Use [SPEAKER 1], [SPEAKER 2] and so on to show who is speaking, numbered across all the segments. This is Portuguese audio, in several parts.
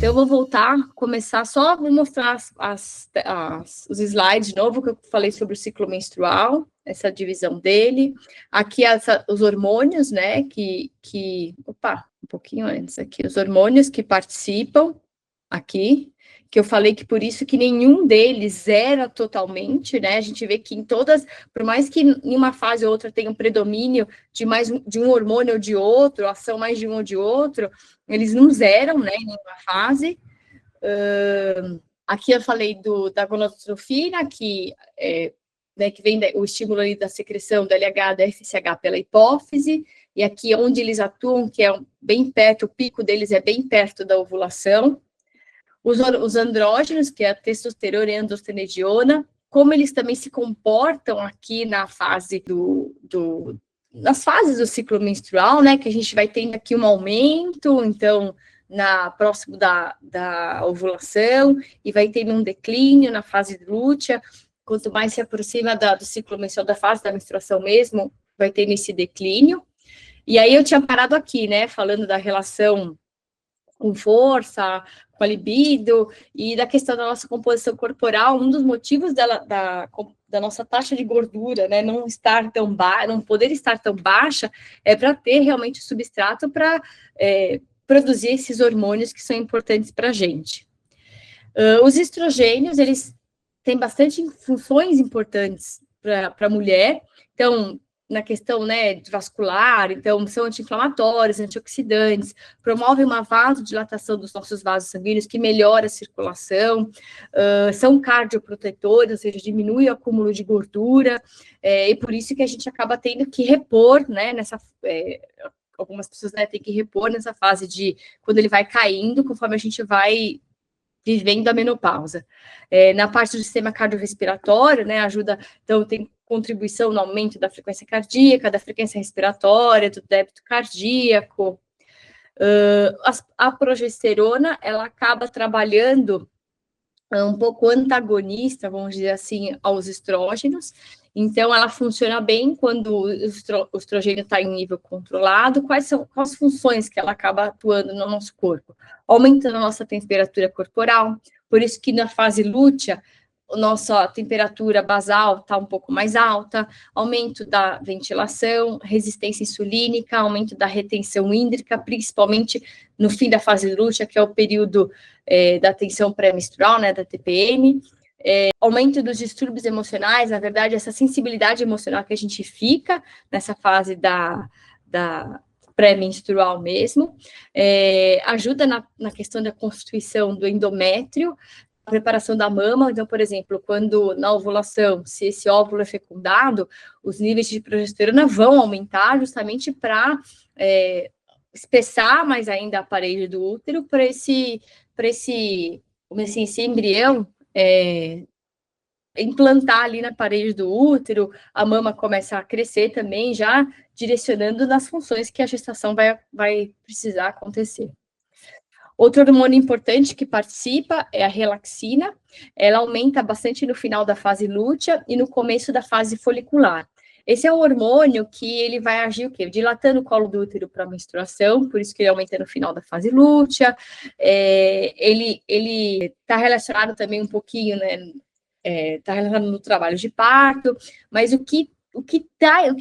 [SPEAKER 1] Então, eu vou voltar, começar só, vou mostrar os slides de novo, que eu falei sobre o ciclo menstrual, essa divisão dele. Aqui, os hormônios, né, opa, um pouquinho antes aqui, os hormônios que participam aqui, que eu falei que por isso que nenhum deles zera totalmente, né? A gente vê que em todas, por mais que em uma fase ou outra tenha um predomínio de um hormônio ou de outro, ação mais de um ou de outro, eles não zeram, né, em nenhuma fase. Aqui eu falei da gonadotrofina, né, que vem o estímulo ali da secreção do LH, da FSH pela hipófise, e aqui onde eles atuam, que é bem perto, o pico deles é bem perto da ovulação. Os andrógenos, que é a testosterona e a androstenediona, como eles também se comportam aqui na fase nas fases do ciclo menstrual, né, que a gente vai tendo aqui um aumento, então, próximo da ovulação, e vai tendo um declínio na fase lútea. Quanto mais se aproxima do ciclo menstrual, da fase da menstruação mesmo, vai tendo esse declínio. E aí eu tinha parado aqui, né, falando da relação com força, com a libido, e da questão da nossa composição corporal. Um dos motivos da nossa taxa de gordura, né, não poder estar tão baixa, é para ter realmente o substrato para produzir esses hormônios que são importantes para a gente. Os estrogênios, eles têm bastante funções importantes para a mulher. Então, na questão, né, vascular, então são anti-inflamatórios, antioxidantes, promovem uma vasodilatação dos nossos vasos sanguíneos, que melhora a circulação, são cardioprotetores, ou seja, diminui o acúmulo de gordura, e por isso que a gente acaba tendo que repor, né, algumas pessoas, né, têm que repor nessa fase de, quando ele vai caindo, conforme a gente vai vivendo a menopausa. Na parte do sistema cardiorrespiratório, né, ajuda, então tem contribuição no aumento da frequência cardíaca, da frequência respiratória, do débito cardíaco. A progesterona, ela acaba trabalhando um pouco antagonista, vamos dizer assim, aos estrógenos. Então, ela funciona bem quando o estrogênio está em nível controlado. Quais são as funções que ela acaba atuando no nosso corpo? Aumentando a nossa temperatura corporal, por isso que na fase lútea, a nossa temperatura basal está um pouco mais alta, aumento da ventilação, resistência insulínica, aumento da retenção hídrica, principalmente no fim da fase lútea, que é o período da tensão pré-menstrual, né, da TPM, aumento dos distúrbios emocionais, na verdade, essa sensibilidade emocional que a gente fica nessa fase da pré-menstrual mesmo, ajuda na questão da constituição do endométrio, a preparação da mama. Então, por exemplo, quando na ovulação, se esse óvulo é fecundado, os níveis de progesterona vão aumentar justamente para espessar mais ainda a parede do útero para esse embrião implantar ali na parede do útero, a mama começa a crescer também, já direcionando nas funções que a gestação vai precisar acontecer. Outro hormônio importante que participa é a relaxina. Ela aumenta bastante no final da fase lútea e no começo da fase folicular. Esse é o hormônio que ele vai agir o quê? Dilatando o colo do útero para a menstruação, por isso que ele aumenta no final da fase lútea. Ele está relacionado também um pouquinho, né? Está relacionado no trabalho de parto, mas o que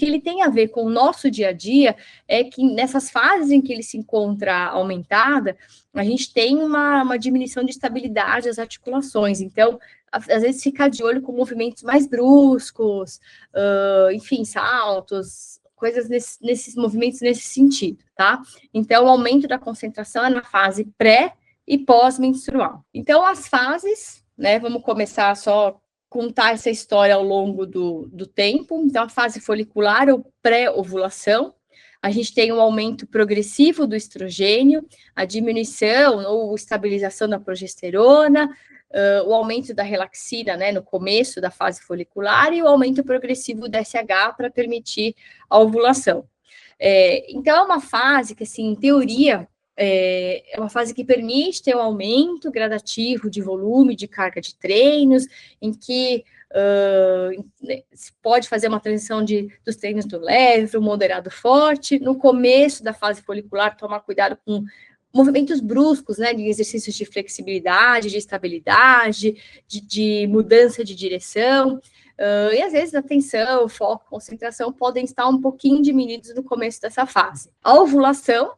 [SPEAKER 1] ele tem a ver com o nosso dia a dia é que nessas fases em que ele se encontra aumentada, a gente tem uma diminuição de estabilidade das articulações. Então, às vezes fica de olho com movimentos mais bruscos, enfim, saltos, coisas nesses movimentos nesse sentido, tá? Então, o aumento da concentração é na fase pré e pós-menstrual. Então, as fases, né, vamos começar só contar essa história ao longo do tempo. Então, a fase folicular ou pré-ovulação, a gente tem um aumento progressivo do estrogênio, a diminuição ou estabilização da progesterona, o aumento da relaxina, né, no começo da fase folicular, e o aumento progressivo do SH para permitir a ovulação. Então, é uma fase que, assim, em teoria, é uma fase que permite ter um aumento gradativo de volume, de carga de treinos, em que se pode fazer uma transição dos treinos do leve para o moderado forte. No começo da fase folicular, tomar cuidado com movimentos bruscos, né, de exercícios de flexibilidade, de estabilidade, de mudança de direção, e às vezes a atenção, foco, concentração podem estar um pouquinho diminuídos no começo dessa fase. A ovulação,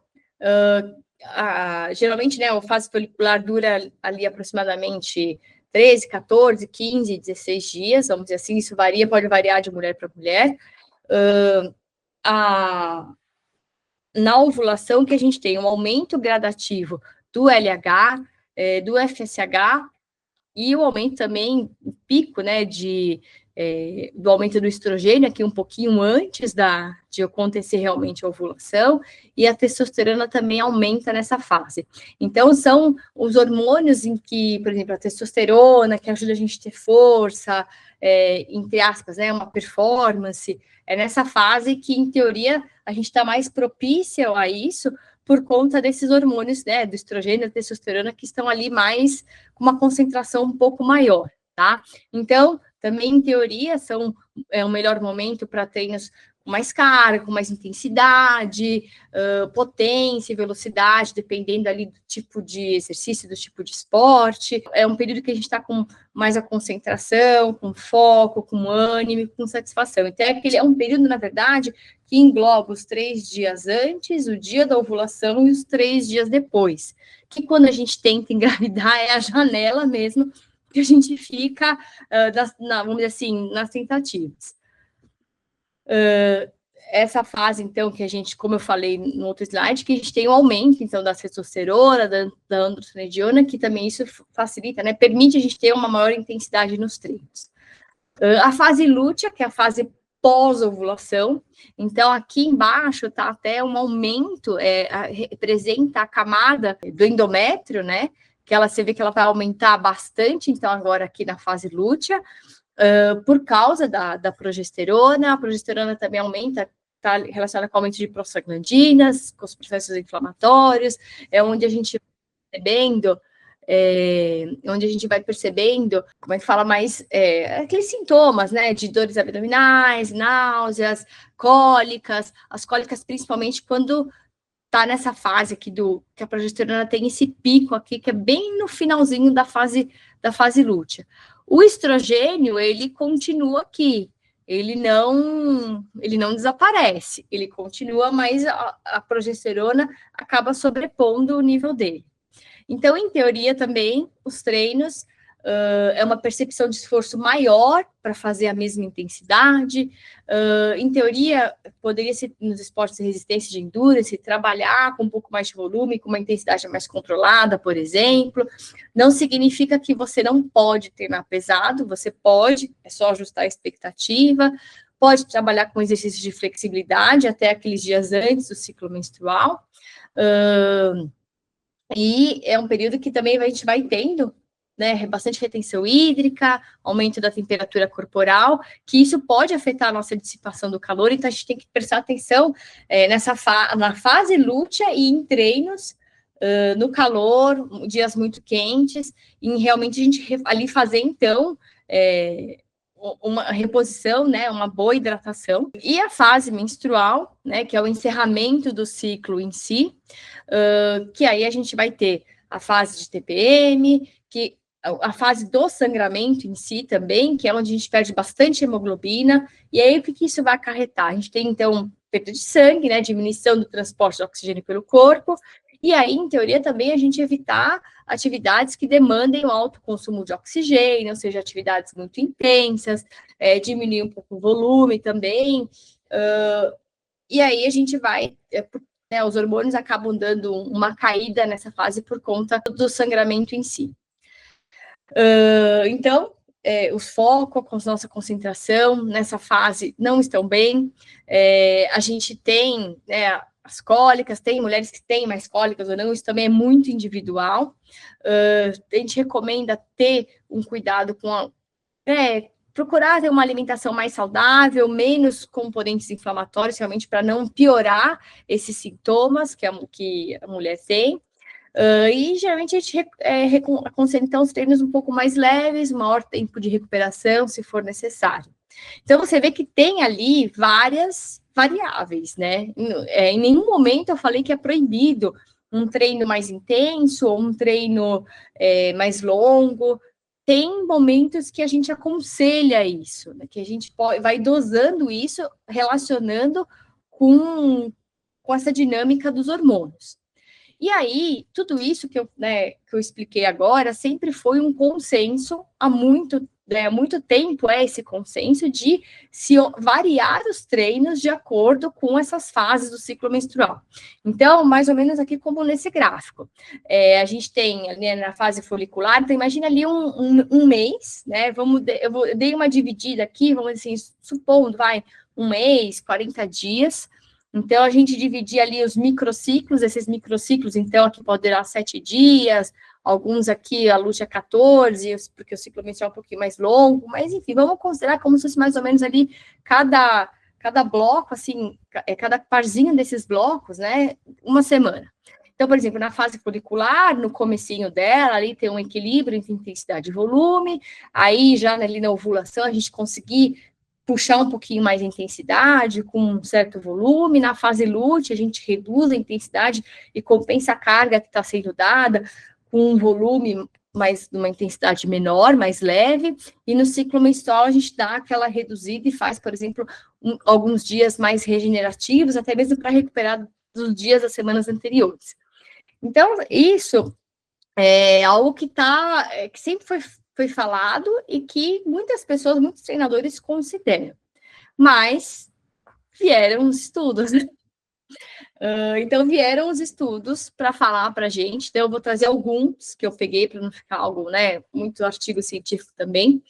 [SPEAKER 1] geralmente, né, a fase folicular dura ali aproximadamente 13, 14, 15, 16 dias, vamos dizer assim, isso varia, pode variar de mulher para mulher. Na ovulação, que a gente tem um aumento gradativo do LH, do FSH, e o aumento também, o pico, né, do aumento do estrogênio, aqui um pouquinho antes de acontecer realmente a ovulação, e a testosterona também aumenta nessa fase. Então, são os hormônios em que, por exemplo, a testosterona, que ajuda a gente a ter força, entre aspas, né, uma performance, é nessa fase que, em teoria, a gente está mais propícia a isso, por conta desses hormônios, né, do estrogênio e da testosterona, que estão ali mais, com uma concentração um pouco maior, tá? Então, também, em teoria, é o melhor momento para treinos com mais carga, com mais intensidade, potência e velocidade, dependendo ali do tipo de exercício, do tipo de esporte. É um período que a gente está com mais a concentração, com foco, com ânimo, com satisfação. Então, é um período, na verdade, que engloba os 3 dias antes, o dia da ovulação e os 3 dias depois. Que quando a gente tenta engravidar é a janela mesmo que a gente fica, vamos dizer assim, nas tentativas. Essa fase, então, que a gente, como eu falei no outro slide, que a gente tem um aumento, então, da testosterona, da androstenediona, que também isso facilita, né, permite a gente ter uma maior intensidade nos treinos. A fase lútea, que é a fase pós-ovulação, então, aqui embaixo está até um aumento, representa a camada do endométrio, né, que você vê que ela vai aumentar bastante, então, agora aqui na fase lútea, por causa da progesterona. A progesterona também aumenta, está relacionada com o aumento de prostaglandinas, com os processos inflamatórios, onde a gente vai percebendo, como é que fala mais, aqueles sintomas, né, de dores abdominais, náuseas, cólicas, as cólicas principalmente quando tá nessa fase aqui que a progesterona tem esse pico aqui, que é bem no finalzinho da fase lútea. O estrogênio, ele continua aqui, ele não desaparece, ele continua, mas a progesterona acaba sobrepondo o nível dele. Então, em teoria também, os treinos é uma percepção de esforço maior para fazer a mesma intensidade. Em teoria, poderia ser nos esportes de resistência de endurance, trabalhar com um pouco mais de volume, com uma intensidade mais controlada, por exemplo. Não significa que você não pode treinar pesado, você pode, é só ajustar a expectativa. Pode trabalhar com exercícios de flexibilidade até aqueles dias antes do ciclo menstrual. E é um período que também a gente vai tendo, né, bastante retenção hídrica, aumento da temperatura corporal, que isso pode afetar a nossa dissipação do calor, então a gente tem que prestar atenção na fase lútea e em treinos, no calor, dias muito quentes, e realmente a gente ali fazer, então, uma reposição, né, uma boa hidratação. E a fase menstrual, né, que é o encerramento do ciclo em si, que aí a gente vai ter a fase de TPM, que a fase do sangramento em si também, que é onde a gente perde bastante hemoglobina, e aí o que isso vai acarretar? A gente tem, então, perda de sangue, né, diminuição do transporte de oxigênio pelo corpo, e aí, em teoria, também a gente evitar atividades que demandem um alto consumo de oxigênio, ou seja, atividades muito intensas, diminuir um pouco o volume também, e aí a gente vai... os hormônios acabam dando uma caída nessa fase por conta do sangramento em si. Então, os focos com nossa concentração nessa fase não estão bem. A gente tem, né, as cólicas, tem mulheres que têm mais cólicas ou não, isso também é muito individual. A gente recomenda ter um cuidado com procurar ter uma alimentação mais saudável, menos componentes inflamatórios, realmente para não piorar esses sintomas que a mulher tem. E geralmente a gente aconselha então os treinos um pouco mais leves, maior tempo de recuperação, se for necessário. Então você vê que tem ali várias variáveis, né? Em nenhum momento eu falei que é proibido um treino mais intenso ou um treino mais longo. Tem momentos que a gente aconselha isso, né, que a gente vai dosando isso, relacionando com essa dinâmica dos hormônios. E aí, tudo isso que eu expliquei agora sempre foi um consenso há muito tempo, esse consenso de se variar os treinos de acordo com essas fases do ciclo menstrual. Então, mais ou menos aqui como nesse gráfico. A gente tem, né, na fase folicular, então imagina ali um mês, né? Eu dei uma dividida aqui, vamos assim, supondo, um mês, 40 dias. Então, a gente dividia ali os microciclos, esses microciclos, então, aqui pode durar 7 dias, alguns aqui, a luz é 14, porque o ciclo menstrual é um pouquinho mais longo, mas, enfim, vamos considerar como se fosse mais ou menos ali, cada bloco, assim, cada parzinho desses blocos, né, uma semana. Então, por exemplo, na fase folicular, no comecinho dela, ali tem um equilíbrio entre intensidade e volume, aí já ali na ovulação a gente conseguir puxar um pouquinho mais a intensidade, com um certo volume. Na fase lútea, a gente reduz a intensidade e compensa a carga que está sendo dada com um volume mais, uma intensidade menor, mais leve. E no ciclo menstrual, a gente dá aquela reduzida e faz, por exemplo, alguns dias mais regenerativos, até mesmo para recuperar dos dias das semanas anteriores. Então, isso é algo que sempre foi falado e que muitas pessoas, muitos treinadores consideram. Mas vieram os estudos, né? Então, vieram os estudos para falar para a gente. Então, eu vou trazer alguns que eu peguei para não ficar algo, né? Muito artigo científico também.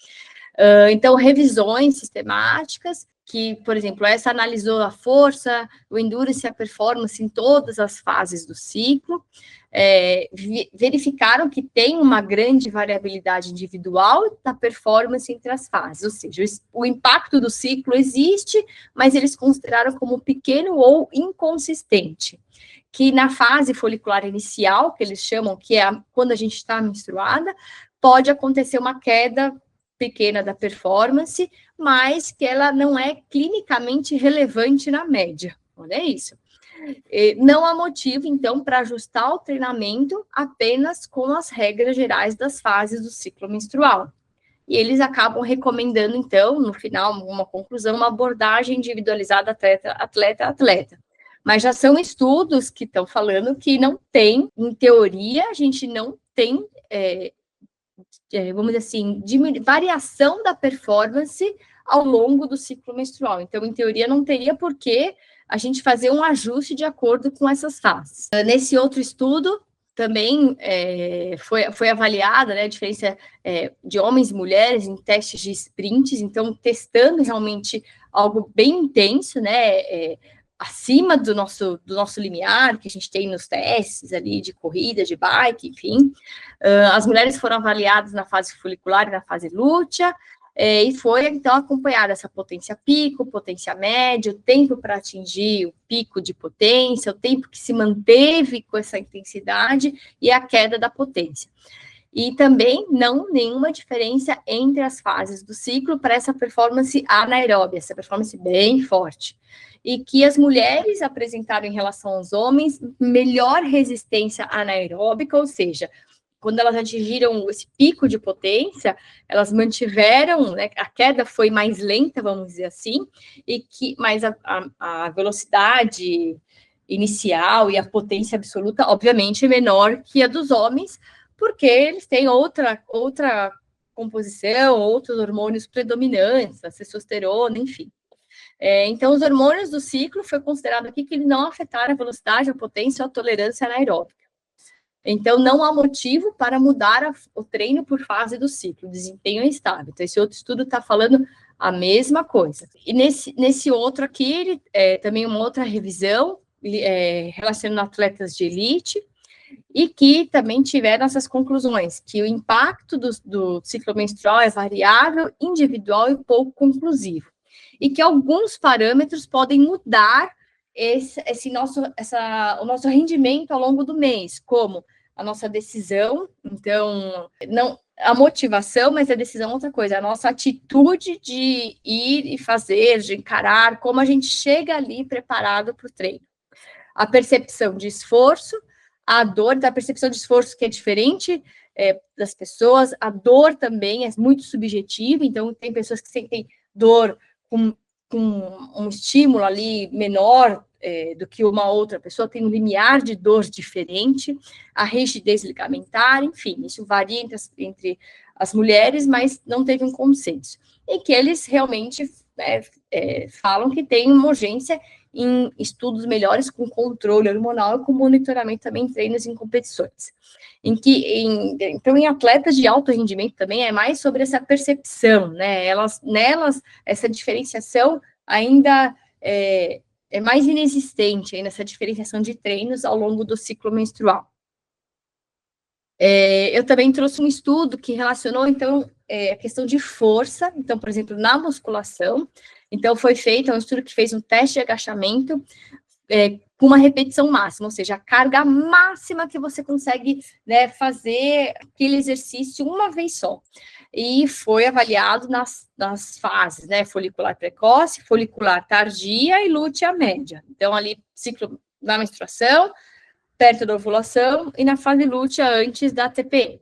[SPEAKER 1] Então, revisões sistemáticas, que, por exemplo, essa analisou a força, o endurance e a performance em todas as fases do ciclo, verificaram que tem uma grande variabilidade individual da performance entre as fases, ou seja, o impacto do ciclo existe, mas eles consideraram como pequeno ou inconsistente, que na fase folicular inicial, que eles chamam, que é quando a gente está menstruada, pode acontecer uma queda pequena da performance, mas que ela não é clinicamente relevante na média. Olha isso. Não há motivo, então, para ajustar o treinamento apenas com as regras gerais das fases do ciclo menstrual. E eles acabam recomendando, então, no final, uma conclusão, uma abordagem individualizada atleta. Mas já são estudos que estão falando que não tem, em teoria, a gente não tem vamos dizer assim, variação da performance ao longo do ciclo menstrual. Então, em teoria, não teria por que a gente fazer um ajuste de acordo com essas fases. Nesse outro estudo, também foi avaliada, né, a diferença de homens e mulheres em testes de sprints, então, testando realmente algo bem intenso, né, acima do nosso limiar, que a gente tem nos testes ali de corrida, de bike, enfim. As mulheres foram avaliadas na fase folicular e na fase lútea, e foi, então, acompanhada essa potência pico, potência média, o tempo para atingir o pico de potência, o tempo que se manteve com essa intensidade e a queda da potência. E também nenhuma diferença entre as fases do ciclo para essa performance anaeróbia, essa performance bem forte. E que as mulheres apresentaram em relação aos homens melhor resistência anaeróbica, ou seja, quando elas atingiram esse pico de potência, elas mantiveram, né, a queda foi mais lenta, vamos dizer assim, mas a velocidade inicial e a potência absoluta, obviamente, é menor que a dos homens, porque eles têm outra composição, outros hormônios predominantes, a testosterona, enfim. Então, os hormônios do ciclo foi considerado aqui que eles não afetaram a velocidade, a potência ou a tolerância anaeróbica. Então, não há motivo para mudar o treino por fase do ciclo, o desempenho é estável. Então, esse outro estudo está falando a mesma coisa. E nesse outro aqui, também uma outra revisão, relacionando atletas de elite, e que também tiveram essas conclusões, que o impacto do ciclo menstrual é variável, individual e pouco conclusivo. E que alguns parâmetros podem mudar o nosso rendimento ao longo do mês, como a nossa decisão, então, não a motivação, mas a decisão é outra coisa, a nossa atitude de ir e fazer, de encarar, como a gente chega ali preparado para o treino. A percepção de esforço, a dor da percepção de esforço, que é diferente das pessoas, a dor também é muito subjetiva, então tem pessoas que sentem dor com um estímulo ali menor do que uma outra pessoa, tem um limiar de dor diferente, a rigidez ligamentar, enfim, isso varia entre as mulheres, mas não teve um consenso. E que eles realmente falam que tem uma urgência em estudos melhores com controle hormonal e com monitoramento também em treinos em competições. Então, em atletas de alto rendimento também é mais sobre essa percepção, né? Nelas, essa diferenciação ainda é mais inexistente, aí nessa diferenciação de treinos ao longo do ciclo menstrual. Eu também trouxe um estudo que relacionou, então, a questão de força, então, por exemplo, na musculação, então foi feito um estudo que fez um teste de agachamento com uma repetição máxima, ou seja, a carga máxima que você consegue, né, fazer aquele exercício uma vez só. E foi avaliado nas fases, né, folicular precoce, folicular tardia e lútea média. Então, ali, ciclo da menstruação, perto da ovulação e na fase lútea antes da TPM.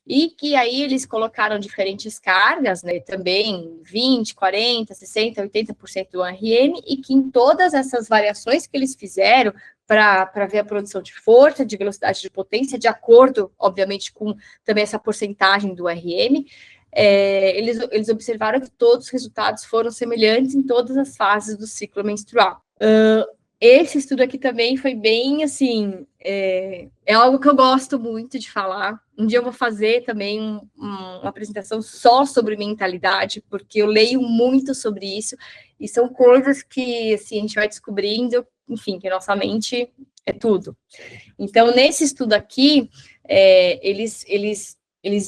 [SPEAKER 1] E que aí eles colocaram diferentes cargas, né, também 20, 40, 60, 80% do RM, e que em todas essas variações que eles fizeram para ver a produção de força, de velocidade de potência, de acordo, obviamente, com também essa porcentagem do RM, eles observaram que todos os resultados foram semelhantes em todas as fases do ciclo menstrual. Esse estudo aqui também foi bem, assim, é algo que eu gosto muito de falar. Um dia eu vou fazer também uma apresentação só sobre mentalidade, porque eu leio muito sobre isso, e são coisas que, assim, a gente vai descobrindo, enfim, que a nossa mente é tudo. Então, nesse estudo aqui, eles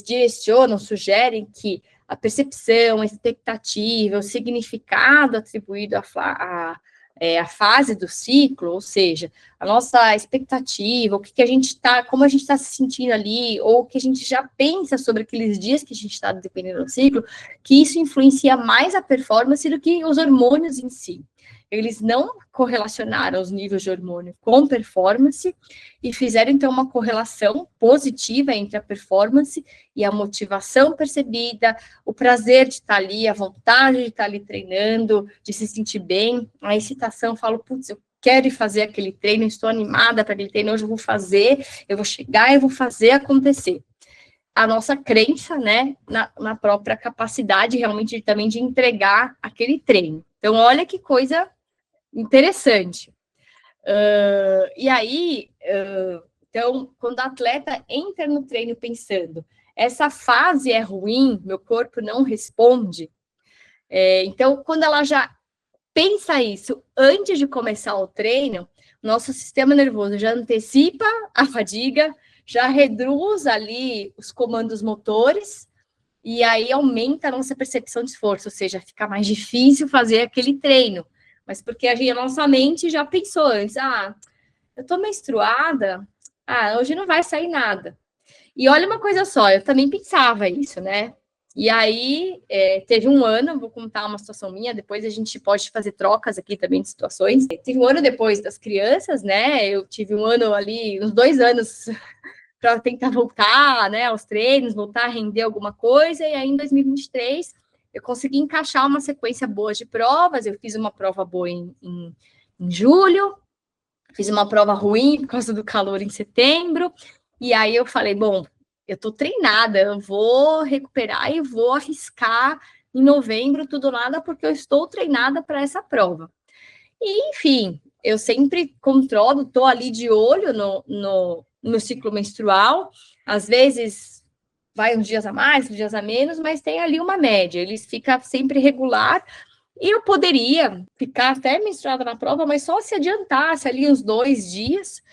[SPEAKER 1] direcionam, sugerem que a percepção, a expectativa, o significado atribuído a fase do ciclo, ou seja, a nossa expectativa, o que a gente está, como a gente está se sentindo ali, ou o que a gente já pensa sobre aqueles dias que a gente está dependendo do ciclo, que isso influencia mais a performance do que os hormônios em si. Eles não correlacionaram os níveis de hormônio com performance e fizeram, então, uma correlação positiva entre a performance e a motivação percebida, o prazer de estar ali, a vontade de estar ali treinando, de se sentir bem, a excitação, falo, putz, eu quero ir fazer aquele treino, estou animada para aquele treino, hoje eu vou fazer, eu vou chegar e vou fazer acontecer. A nossa crença, né, na própria capacidade realmente também de entregar aquele treino. Então, olha que coisa interessante. E aí, então, quando a atleta entra no treino pensando, essa fase é ruim, meu corpo não responde, então, quando ela já pensa isso antes de começar o treino, nosso sistema nervoso já antecipa a fadiga, já reduz ali os comandos motores, e aí aumenta a nossa percepção de esforço, ou seja, fica mais difícil fazer aquele treino. Mas porque a nossa mente já pensou antes, eu tô menstruada, hoje não vai sair nada. E olha uma coisa só, eu também pensava isso, né? E aí, teve um ano, vou contar uma situação minha, depois a gente pode fazer trocas aqui também de situações. Teve um ano depois das crianças, né? Eu tive um ano ali, uns 2 anos para tentar voltar, né, aos treinos, voltar a render alguma coisa, e aí em 2023 eu consegui encaixar uma sequência boa de provas, eu fiz uma prova boa em julho, fiz uma prova ruim por causa do calor em setembro, e aí eu falei, bom, eu tô treinada, eu vou recuperar e vou arriscar em novembro tudo ou nada, porque eu estou treinada para essa prova. E, enfim, eu sempre controlo, estou ali de olho no ciclo menstrual, às vezes vai uns dias a mais, uns dias a menos, mas tem ali uma média, ele fica sempre regular, e eu poderia ficar até menstruada na prova, mas só se adiantasse ali uns 2 dias.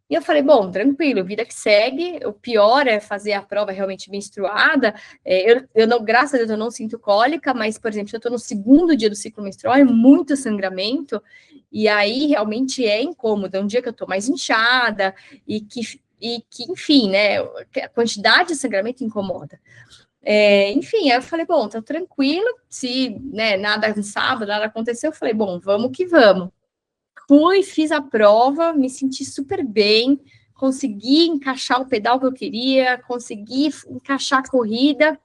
[SPEAKER 1] E eu falei, bom, tranquilo, vida que segue, o pior é fazer a prova realmente menstruada, eu não, graças a Deus, eu não sinto cólica, mas, por exemplo, se eu estou no segundo dia do ciclo menstrual, é muito sangramento, e aí realmente é incômodo, é um dia que eu estou mais inchada, e que, enfim, né, a quantidade de sangramento incomoda. Enfim, aí eu falei, bom, tá tranquilo, se, né, nada no sábado, nada aconteceu, eu falei, bom, vamos que vamos. Fui, fiz a prova, me senti super bem, consegui encaixar o pedal que eu queria, consegui encaixar a corrida.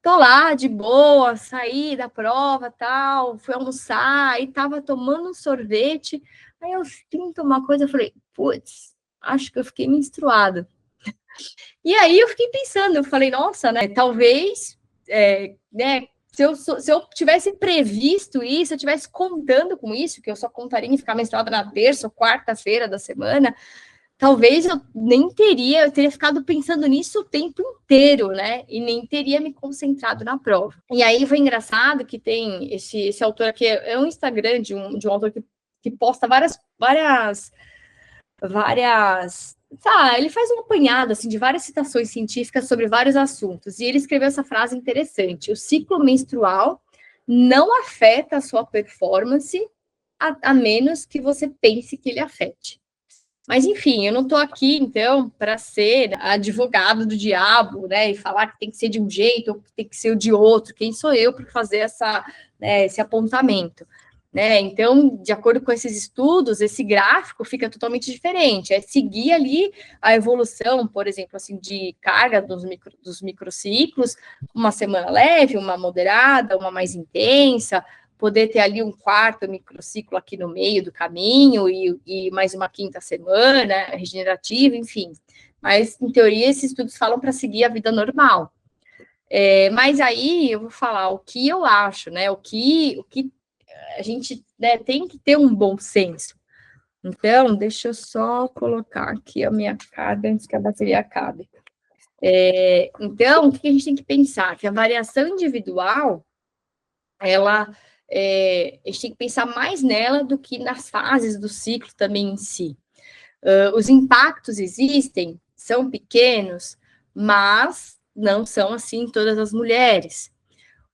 [SPEAKER 1] Tô lá, de boa, saí da prova, tal, fui almoçar, e tava tomando um sorvete, aí eu sinto uma coisa, eu falei, putz, acho que eu fiquei menstruada. E aí eu fiquei pensando, eu falei, nossa, né, talvez, né, se eu tivesse previsto isso, eu tivesse contando com isso, que eu só contaria em ficar menstruada na terça ou quarta-feira da semana, talvez eu teria ficado pensando nisso o tempo inteiro, né? E nem teria me concentrado na prova. E aí foi engraçado que tem esse autor aqui, é um Instagram de um autor que posta várias, ele faz um apanhado assim, de várias citações científicas sobre vários assuntos. E ele escreveu essa frase interessante: o ciclo menstrual não afeta a sua performance, a menos que você pense que ele afete. Mas, enfim, eu não estou aqui, então, para ser advogado do diabo, né, e falar que tem que ser de um jeito ou que tem que ser de outro. Quem sou eu para fazer esse apontamento? Né? Então, de acordo com esses estudos, esse gráfico fica totalmente diferente. É seguir ali a evolução, por exemplo, assim, de carga dos microciclos, uma semana leve, uma moderada, uma mais intensa, poder ter ali um quarto microciclo aqui no meio do caminho e mais uma quinta semana regenerativa, enfim. Mas, em teoria, esses estudos falam para seguir a vida normal. Mas aí eu vou falar o que eu acho, né? O que a gente, né, tem que ter um bom senso. Então, deixa eu só colocar aqui a minha carga antes que a bateria acabe. Então, o que a gente tem que pensar? Que a variação individual, a gente tem que pensar mais nela do que nas fases do ciclo também em si. Os impactos existem, são pequenos, mas não são assim em todas as mulheres.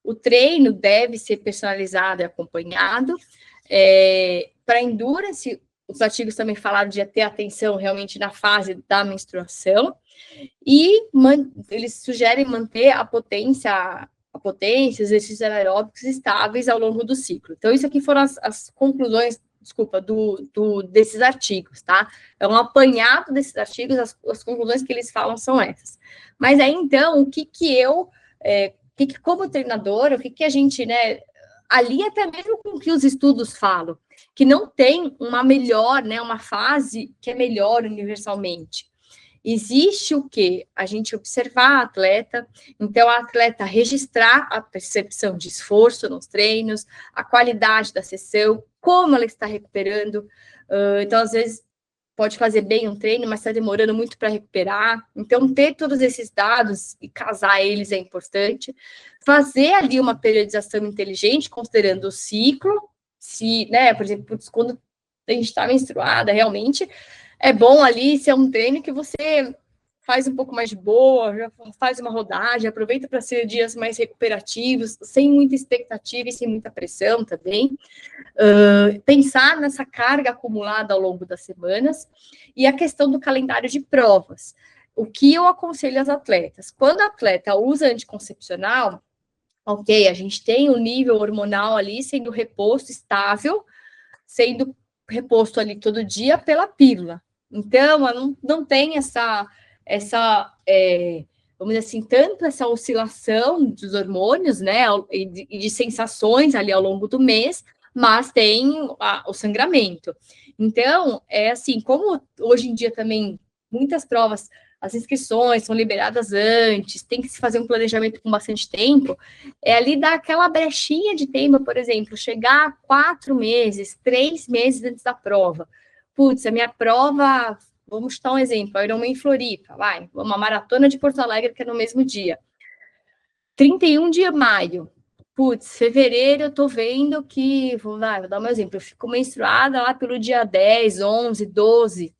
[SPEAKER 1] O treino deve ser personalizado e acompanhado. Para endurance, os artigos também falaram de ter atenção realmente na fase da menstruação, e eles sugerem manter a potência, exercícios anaeróbicos estáveis ao longo do ciclo. Então, isso aqui foram as conclusões, desculpa, desses artigos, tá? É um apanhado desses artigos, as conclusões que eles falam são essas. Mas aí, então, o que eu, como treinador, o que a gente, né, ali até mesmo com o que os estudos falam, que não tem uma melhor, né, uma fase que é melhor universalmente. Existe o quê? A gente observar a atleta, então a atleta registrar a percepção de esforço nos treinos, a qualidade da sessão, como ela está recuperando. Então, às vezes, pode fazer bem um treino, mas está demorando muito para recuperar. Então, ter todos esses dados e casar eles é importante. Fazer ali uma periodização inteligente, considerando o ciclo, se, né, por exemplo, quando a gente está menstruada, realmente é bom ali ser um treino que você faz um pouco mais de boa, já faz uma rodagem, aproveita para ser dias mais recuperativos, sem muita expectativa e sem muita pressão também. Pensar nessa carga acumulada ao longo das semanas e a questão do calendário de provas. O que eu aconselho às atletas? Quando a atleta usa anticoncepcional, ok, a gente tem o nível hormonal ali sendo reposto estável, sendo reposto ali todo dia pela pílula. Então, não tem vamos dizer assim, tanto essa oscilação dos hormônios, né, e de sensações ali ao longo do mês, mas tem o sangramento. Então, é assim, como hoje em dia também muitas provas, as inscrições são liberadas antes, tem que se fazer um planejamento com bastante tempo, ali dar aquela brechinha de tempo, por exemplo, chegar 4 meses, 3 meses antes da prova. Putz, a minha prova, vamos dar um exemplo, a Ironman Floripa, uma maratona de Porto Alegre, que é no mesmo dia. 31 de maio. Putz, fevereiro eu tô vendo que, vou dar um exemplo, eu fico menstruada lá pelo dia 10, 11, 12.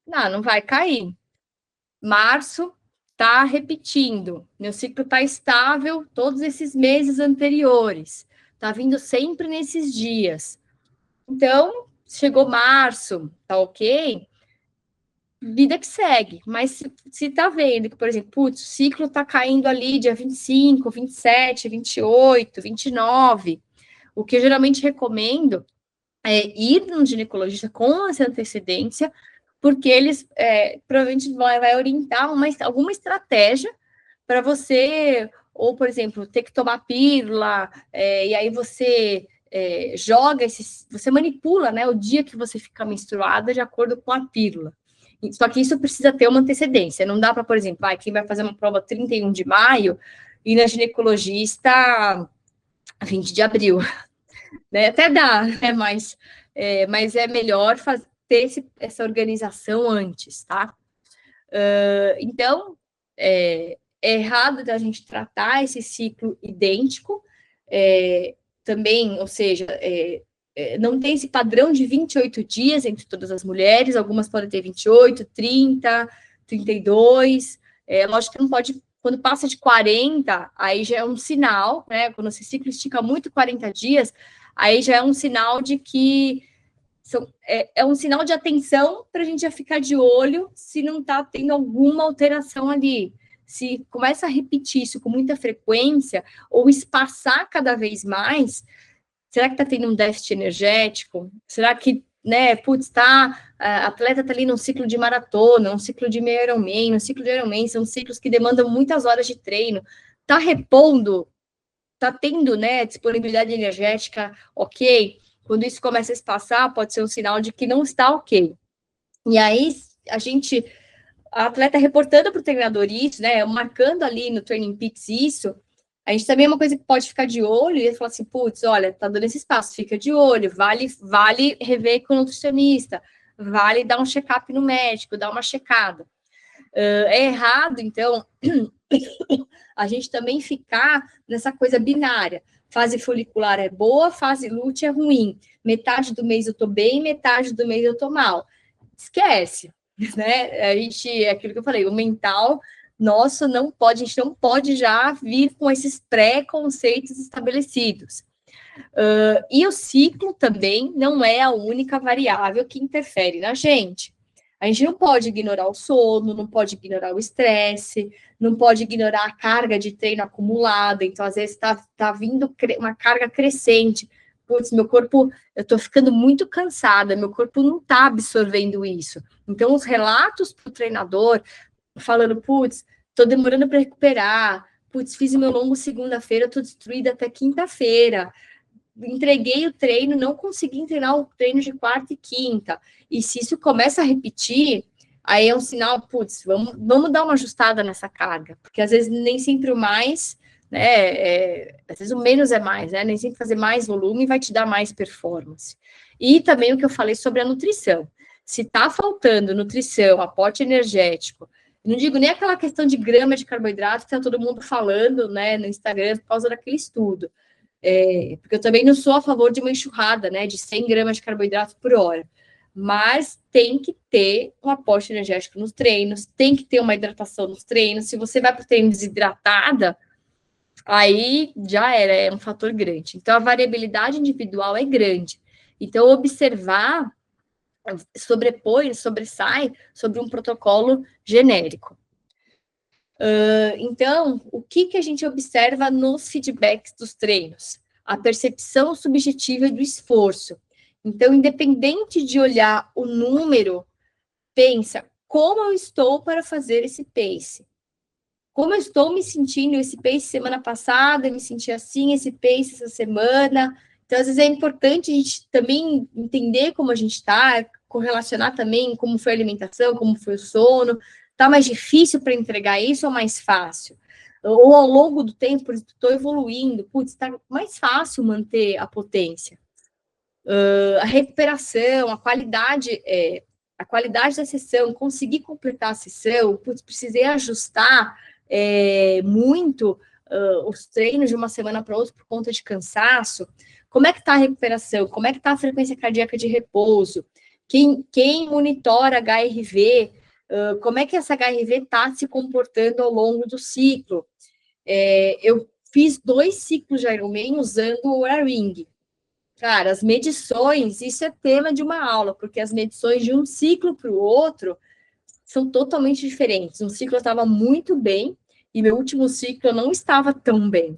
[SPEAKER 1] Não vai cair. Março, tá repetindo. Meu ciclo tá estável todos esses meses anteriores. Tá vindo sempre nesses dias. Então, chegou março, tá ok? Vida que segue. Mas se tá vendo que, por exemplo, putz, o ciclo tá caindo ali dia 25, 27, 28, 29, o que eu geralmente recomendo é ir no ginecologista com essa antecedência, porque eles provavelmente vai orientar alguma estratégia para você, ou, por exemplo, ter que tomar pílula, e aí você você manipula, né, o dia que você fica menstruada de acordo com a pílula. Só que isso precisa ter uma antecedência, não dá para, por exemplo, quem vai fazer uma prova 31 de maio, e na ginecologista 20 de abril, né? Até dá, né? Mas é melhor ter essa organização antes, tá? Então, é errado da gente tratar esse ciclo idêntico, também, ou seja, não tem esse padrão de 28 dias entre todas as mulheres, algumas podem ter 28, 30, 32, lógico que não pode, quando passa de 40, aí já é um sinal, né, quando esse ciclo estica muito 40 dias, aí já é um sinal de que é um sinal de atenção para a gente já ficar de olho se não está tendo alguma alteração ali. Se começa a repetir isso com muita frequência, ou espaçar cada vez mais, será que está tendo um déficit energético? Será que, né, a atleta está ali num ciclo de maratona, um ciclo de meio Ironman, um ciclo de Ironman, são ciclos que demandam muitas horas de treino. Está repondo? Está tendo, né, disponibilidade energética ok? Quando isso começa a espaçar, pode ser um sinal de que não está ok. E aí, a atleta reportando para o treinador isso, né, marcando ali no Training Peaks isso, a gente também é uma coisa que pode ficar de olho e falar assim, putz, olha, tá dando esse espaço, fica de olho, vale rever com o nutricionista, vale dar um check-up no médico, dar uma checada. É errado, então, a gente também ficar nessa coisa binária. Fase folicular é boa, fase lútea é ruim. Metade do mês eu tô bem, metade do mês eu tô mal. Esquece, né? É aquilo que eu falei, o mental nosso a gente não pode já vir com esses pré-conceitos estabelecidos. E o ciclo também não é a única variável que interfere na gente. A gente não pode ignorar o sono, não pode ignorar o estresse, não pode ignorar a carga de treino acumulada. Então, às vezes, tá vindo uma carga crescente. Putz, meu corpo, eu tô ficando muito cansada, meu corpo não tá absorvendo isso. Então, os relatos para o treinador, falando, putz, tô demorando para recuperar, putz, fiz o meu longo segunda-feira, tô destruída até quinta-feira, entreguei o treino, não consegui treinar o treino de quarta e quinta. E se isso começa a repetir, aí é um sinal, putz, vamos dar uma ajustada nessa carga. Porque às vezes nem sempre o mais, né? Às vezes o menos é mais, né? Nem sempre fazer mais volume vai te dar mais performance. E também o que eu falei sobre a nutrição. Se tá faltando nutrição, aporte energético, não digo nem aquela questão de grama de carboidrato que tá todo mundo falando, né, no Instagram por causa daquele estudo. Porque eu também não sou a favor de uma enxurrada, né, de 100 gramas de carboidrato por hora, mas tem que ter um aporte energético nos treinos, tem que ter uma hidratação nos treinos. Se você vai para o treino desidratada, aí já é um fator grande. Então, a variabilidade individual é grande. Então, observar sobressai sobre um protocolo genérico. Então, o que a gente observa nos feedbacks dos treinos? A percepção subjetiva do esforço. Então, independente de olhar o número, pensa, como eu estou para fazer esse pace? Como eu estou me sentindo esse pace semana passada, eu me senti assim, esse pace essa semana. Então, às vezes é importante a gente também entender como a gente está, correlacionar também como foi a alimentação, como foi o sono. Está mais difícil para entregar isso ou mais fácil? Ou ao longo do tempo, estou evoluindo, putz, está mais fácil manter a potência. A recuperação, a qualidade da sessão, conseguir completar a sessão, putz, precisei ajustar muito os treinos de uma semana para outra por conta de cansaço. Como é que está a recuperação? Como é que está a frequência cardíaca de repouso? Quem monitora HRV? Como é que essa HRV está se comportando ao longo do ciclo? Eu fiz 2 ciclos de Ironman usando o AirRing. Cara, as medições, isso é tema de uma aula, porque as medições de um ciclo para o outro são totalmente diferentes. Um ciclo eu estava muito bem, e meu último ciclo eu não estava tão bem.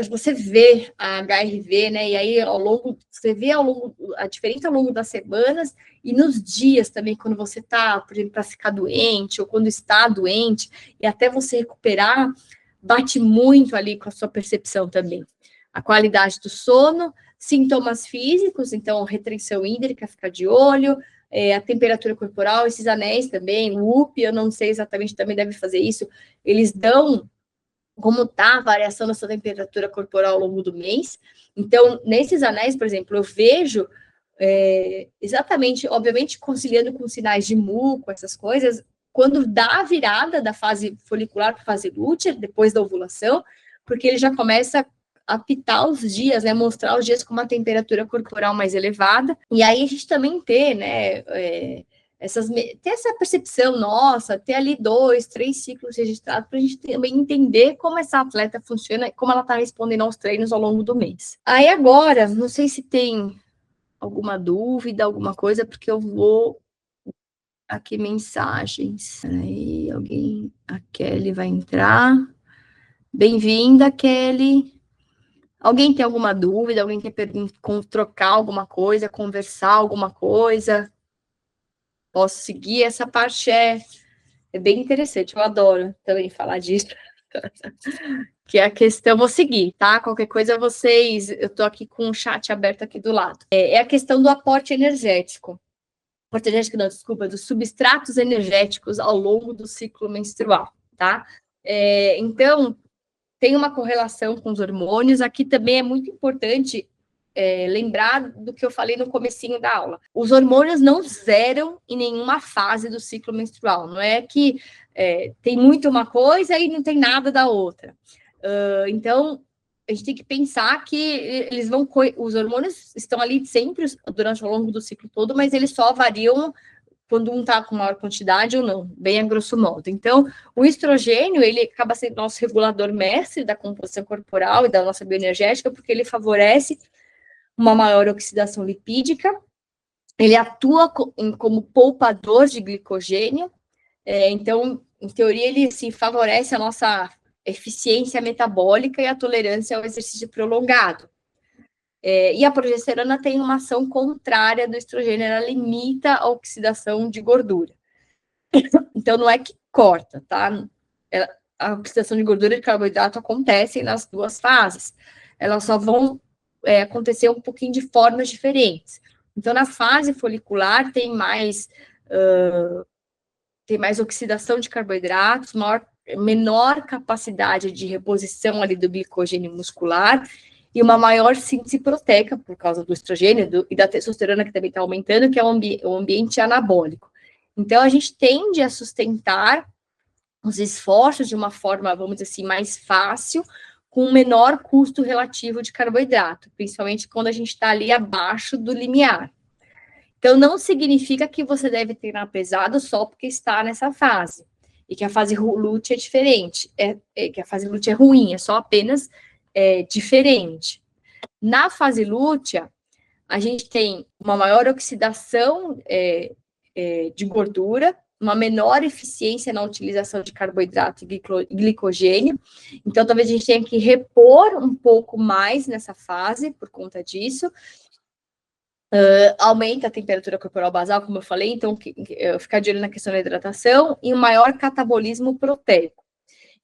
[SPEAKER 1] Você vê a HRV, né? E aí, você vê ao longo a diferença ao longo das semanas e nos dias também, quando você está, por exemplo, para ficar doente, ou quando está doente, e até você recuperar, bate muito ali com a sua percepção também. A qualidade do sono, sintomas físicos, então retenção hídrica, ficar de olho, a temperatura corporal, esses anéis também, o UP, eu não sei exatamente, também deve fazer isso, eles dão como está a variação da sua temperatura corporal ao longo do mês. Então, nesses anéis, por exemplo, eu vejo exatamente, obviamente, conciliando com sinais de muco, essas coisas, quando dá a virada da fase folicular para a fase lútea, depois da ovulação, porque ele já começa a apitar os dias, né, mostrar os dias com uma temperatura corporal mais elevada, e aí a gente também ter, né, ter essa percepção nossa, ter ali 2, 3 ciclos registrados, para a gente também entender como essa atleta funciona, como ela está respondendo aos treinos ao longo do mês. Aí agora, não sei se tem alguma dúvida, alguma coisa, porque eu vou aqui mensagens. Aí alguém, a Kelly vai entrar. Bem-vinda, Kelly. Alguém tem alguma dúvida? Alguém quer trocar alguma coisa, conversar alguma coisa? Posso seguir? Essa parte é bem interessante. Eu adoro também falar disso. Que é a questão, vou seguir, tá? Qualquer coisa vocês, eu tô aqui com o chat aberto aqui do lado. É a questão do aporte energético. Aporte energético, não, desculpa, dos substratos energéticos ao longo do ciclo menstrual, tá? Então, tem uma correlação com os hormônios. Aqui também é muito importante lembrar do que eu falei no comecinho da aula. Os hormônios não zeram em nenhuma fase do ciclo menstrual. Não é que tem muito uma coisa e não tem nada da outra. Então, a gente tem que pensar que eles vão... Os hormônios estão ali sempre durante o longo do ciclo todo, mas eles só variam quando um está com maior quantidade ou não, bem a grosso modo. Então, o estrogênio, ele acaba sendo nosso regulador mestre da composição corporal e da nossa bioenergética, porque ele favorece uma maior oxidação lipídica, ele atua como poupador de glicogênio, então, em teoria, ele assim, favorece a nossa eficiência metabólica e a tolerância ao exercício prolongado. E a progesterona tem uma ação contrária do estrogênio, ela limita a oxidação de gordura. Então, não é que corta, tá? A oxidação de gordura e de carboidrato acontecem nas duas fases. Elas só vão acontecer um pouquinho de formas diferentes. Então, na fase folicular, tem mais oxidação de carboidratos, menor capacidade de reposição ali do glicogênio muscular e uma maior síntese proteica por causa do estrogênio e da testosterona, que também está aumentando, que é o ambiente anabólico. Então, a gente tende a sustentar os esforços de uma forma, vamos dizer assim, mais fácil, com menor custo relativo de carboidrato, principalmente quando a gente está ali abaixo do limiar. Então, não significa que você deve treinar pesado só porque está nessa fase, e que a fase lútea é diferente, que a fase lútea é ruim, é só apenas diferente. Na fase lútea, a gente tem uma maior oxidação de gordura, uma menor eficiência na utilização de carboidrato e glicogênio. Então, talvez a gente tenha que repor um pouco mais nessa fase por conta disso. Aumenta a temperatura corporal basal, como eu falei, então ficar de olho na questão da hidratação e um maior catabolismo proteico.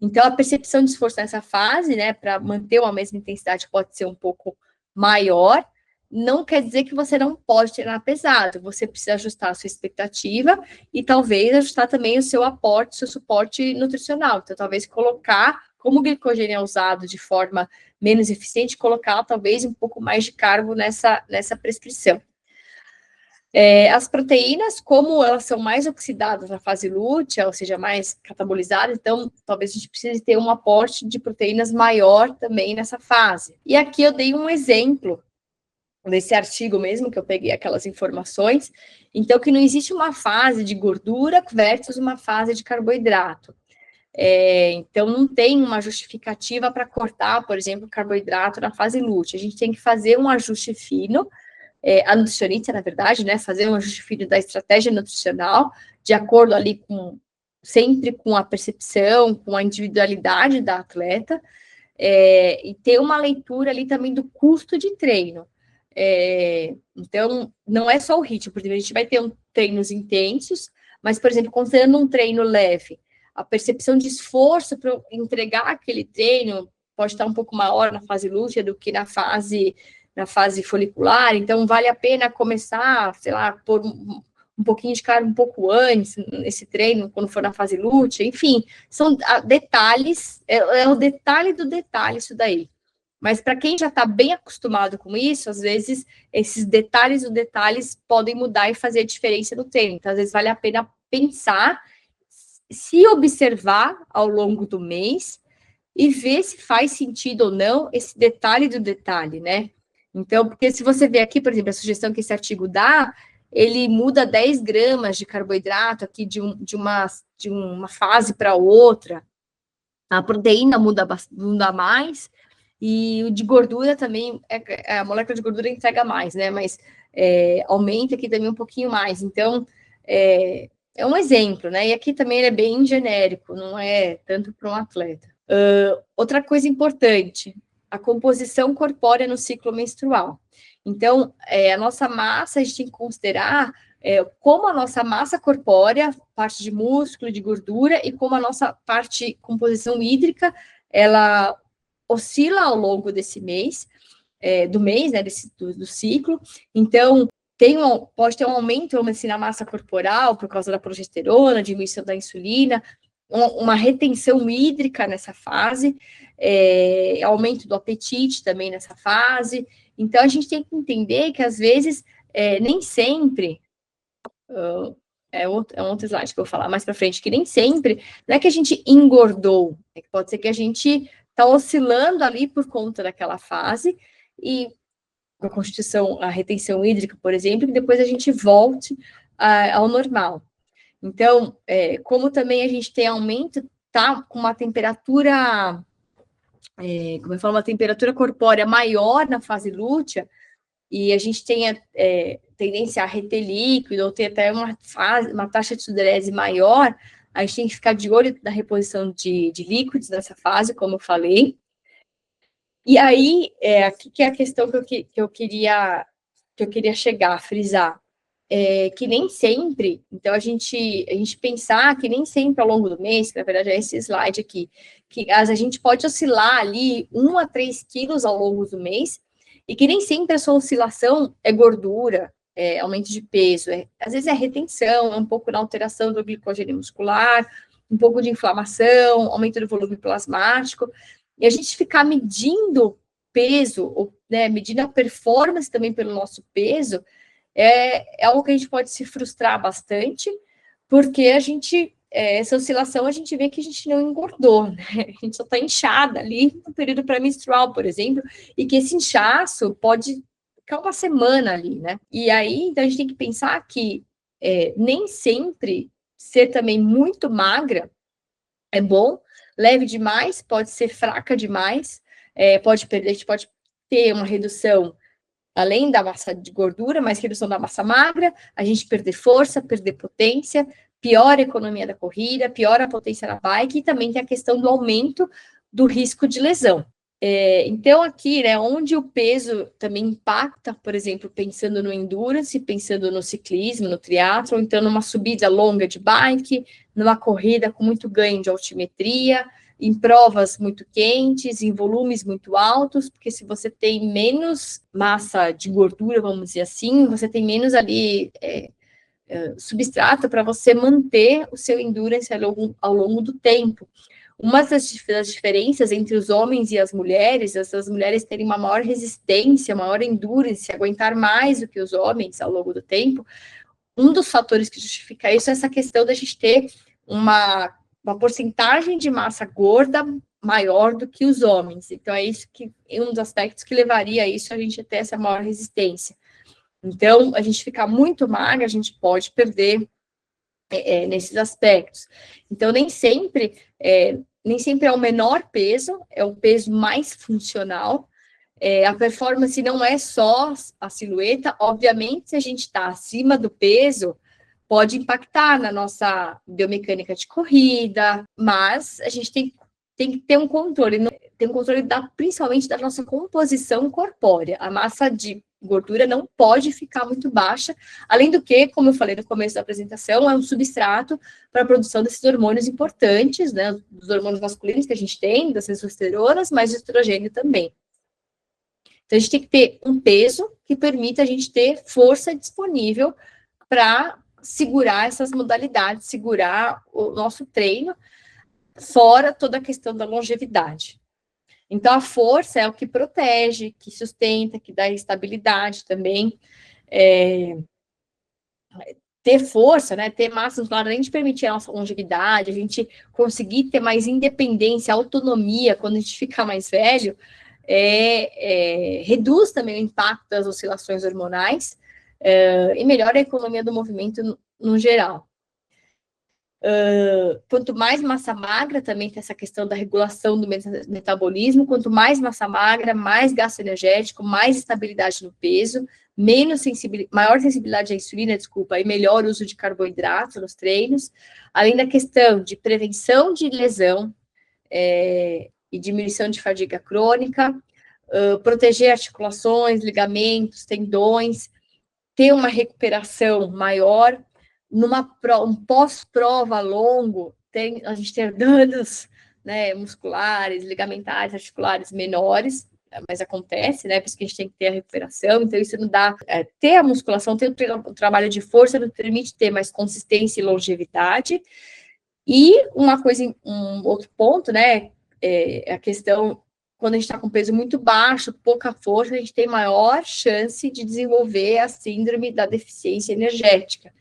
[SPEAKER 1] Então, a percepção de esforço nessa fase, né, para manter uma mesma intensidade pode ser um pouco maior, não quer dizer que você não pode treinar pesado, você precisa ajustar a sua expectativa e talvez ajustar também o seu aporte, seu suporte nutricional. Então, talvez colocar, como o glicogênio é usado de forma menos eficiente, colocar talvez um pouco mais de carbo nessa prescrição. As proteínas, como elas são mais oxidadas na fase lútea, ou seja, mais catabolizadas, então talvez a gente precise ter um aporte de proteínas maior também nessa fase. E aqui eu dei um exemplo desse artigo mesmo, que eu peguei aquelas informações, então que não existe uma fase de gordura versus uma fase de carboidrato. Então, não tem uma justificativa para cortar, por exemplo, carboidrato na fase lútea. A gente tem que fazer um ajuste fino, a nutricionista, na verdade, né, fazer um ajuste fino da estratégia nutricional, de acordo ali sempre com a percepção, com a individualidade da atleta, e ter uma leitura ali também do custo de treino. Então, não é só o ritmo, por exemplo, a gente vai ter treinos intensos, mas, por exemplo, considerando um treino leve, a percepção de esforço para entregar aquele treino pode estar um pouco maior na fase lútea do que na fase folicular, então vale a pena começar, sei lá, por um pouquinho de carga um pouco antes, nesse treino, quando for na fase lútea, enfim, são detalhes, é o detalhe do detalhe isso daí. Mas para quem já está bem acostumado com isso, às vezes esses detalhes podem mudar e fazer a diferença no treino. Então, às vezes vale a pena pensar, se observar ao longo do mês e ver se faz sentido ou não esse detalhe do detalhe, né? Então, porque se você vê aqui, por exemplo, a sugestão que esse artigo dá, ele muda 10 gramas de carboidrato aqui de uma fase para outra. A proteína muda mais, e o de gordura também, a molécula de gordura entrega mais, né? Mas aumenta aqui também um pouquinho mais. Então, é um exemplo, né? E aqui também ele é bem genérico, não é tanto para um atleta. Outra coisa importante, a composição corpórea no ciclo menstrual. Então, a nossa massa, a gente tem que considerar como a nossa massa corpórea, parte de músculo, de gordura, e como a nossa parte composição hídrica, ela oscila ao longo desse mês, do mês, né, do ciclo. Então, pode ter um aumento, vamos dizer, na massa corporal, por causa da progesterona, diminuição da insulina, uma retenção hídrica nessa fase, aumento do apetite também nessa fase. Então, a gente tem que entender que, às vezes, nem sempre, é um outro slide que eu vou falar mais para frente, que nem sempre, não é que a gente engordou, é que pode ser que a gente está oscilando ali por conta daquela fase, e a constituição, a retenção hídrica, por exemplo, que depois a gente volte ao normal. Então, como também a gente tem aumento, tá com uma temperatura, como eu falo, uma temperatura corpórea maior na fase lútea, e a gente tem tendência a reter líquido, ou ter até uma taxa de sudorese maior, a gente tem que ficar de olho na reposição de líquidos nessa fase, como eu falei. E aí, aqui que é a questão que eu queria chegar, frisar, que nem sempre, então a gente pensar que nem sempre ao longo do mês, que na verdade é esse slide aqui, que a gente pode oscilar ali 1 a 3 quilos ao longo do mês, e que nem sempre a sua oscilação é gordura, aumento de peso, às vezes é retenção, é um pouco na alteração do glicogênio muscular, um pouco de inflamação, aumento do volume plasmático, e a gente ficar medindo peso, ou, né, medindo a performance também pelo nosso peso, é algo que a gente pode se frustrar bastante, porque essa oscilação, a gente vê que a gente não engordou, né? A gente só está inchada ali no período pré-menstrual, por exemplo, e que esse inchaço pode ficar uma semana ali, né? E aí, então, a gente tem que pensar que nem sempre ser também muito magra é bom, leve demais, pode ser fraca demais, a gente pode ter uma redução além da massa de gordura, mas redução da massa magra, a gente perder força, perder potência, piora a economia da corrida, piora a potência da bike, e também tem a questão do aumento do risco de lesão. Então, aqui, né, onde o peso também impacta, por exemplo, pensando no endurance, pensando no ciclismo, no triatlo, então numa subida longa de bike, numa corrida com muito ganho de altimetria, em provas muito quentes, em volumes muito altos, porque se você tem menos massa de gordura, vamos dizer assim, você tem menos ali substrato para você manter o seu endurance ao longo do tempo. Uma das diferenças entre os homens e as mulheres, essas mulheres terem uma maior resistência, maior endurance, aguentar mais do que os homens ao longo do tempo, um dos fatores que justifica isso é essa questão da gente ter uma porcentagem de massa gorda maior do que os homens. Então, é isso que um dos aspectos que levaria a isso, a gente ter essa maior resistência. Então, a gente ficar muito magra, a gente pode perder nesses aspectos. Então, nem sempre é o menor peso, é o peso mais funcional. A performance não é só a silhueta, obviamente, se a gente está acima do peso, pode impactar na nossa biomecânica de corrida, mas a gente tem que ter um controle, principalmente da nossa composição corpórea. A massa gordura não pode ficar muito baixa, além do que, como eu falei no começo da apresentação, é um substrato para a produção desses hormônios importantes, né, dos hormônios masculinos que a gente tem, das testosteronas, mas do estrogênio também. Então, a gente tem que ter um peso que permita a gente ter força disponível para segurar essas modalidades, segurar o nosso treino, fora toda a questão da longevidade. Então, a força é o que protege, que sustenta, que dá estabilidade também. Ter força, né, ter massa muscular, além de permitir a nossa longevidade, a gente conseguir ter mais independência, autonomia quando a gente fica mais velho, reduz também o impacto das oscilações hormonais e melhora a economia do movimento no geral. Quanto mais massa magra, também tem essa questão da regulação do metabolismo, quanto mais massa magra, mais gasto energético, mais estabilidade no peso, maior sensibilidade à insulina, e melhor uso de carboidrato nos treinos, além da questão de prevenção de lesão e diminuição de fadiga crônica, proteger articulações, ligamentos, tendões, ter uma recuperação maior. Um pós-prova longo, a gente tem danos, né, musculares, ligamentares, articulares menores, mas acontece, né, por isso que a gente tem que ter a recuperação, então isso não dá, ter a musculação, ter o trabalho de força, nos permite ter mais consistência e longevidade, e um outro ponto, né, é a questão, quando a gente está com peso muito baixo, pouca força, a gente tem maior chance de desenvolver a síndrome da deficiência energética,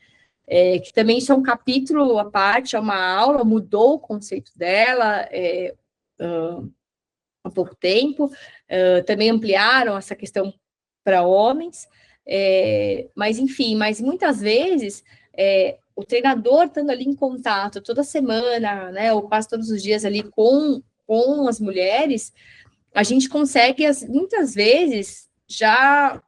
[SPEAKER 1] que também isso é um capítulo à parte, é uma aula, mudou o conceito dela há pouco tempo, também ampliaram essa questão para homens, mas enfim, mas muitas vezes o treinador estando ali em contato toda semana, né, ou quase todos os dias ali com as mulheres, a gente consegue, muitas vezes, já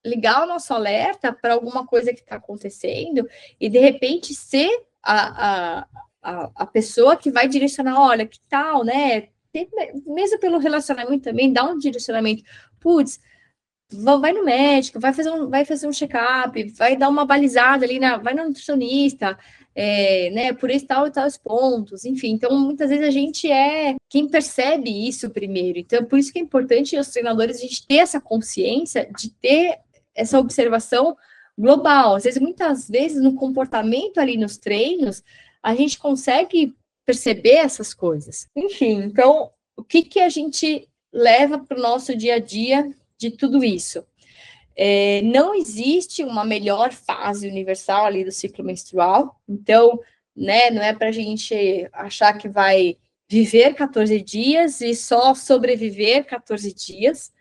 [SPEAKER 1] ligar o nosso alerta para alguma coisa que está acontecendo e, de repente, ser a pessoa que vai direcionar, olha, que tal, né? Mesmo pelo relacionamento também, dá um direcionamento. Putz, vai no médico, vai fazer um check-up, vai dar uma balizada ali, vai no nutricionista, né, por esse tal e tais pontos, enfim. Então, muitas vezes a gente é quem percebe isso primeiro. Então, por isso que é importante os treinadores a gente ter essa consciência de ter essa observação global. Às vezes, muitas vezes, no comportamento ali nos treinos, a gente consegue perceber essas coisas. Enfim, então, o que a gente leva para o nosso dia a dia de tudo isso? Não existe uma melhor fase universal ali do ciclo menstrual, então, né, não é para a gente achar que vai viver 14 dias e só sobreviver 14 dias.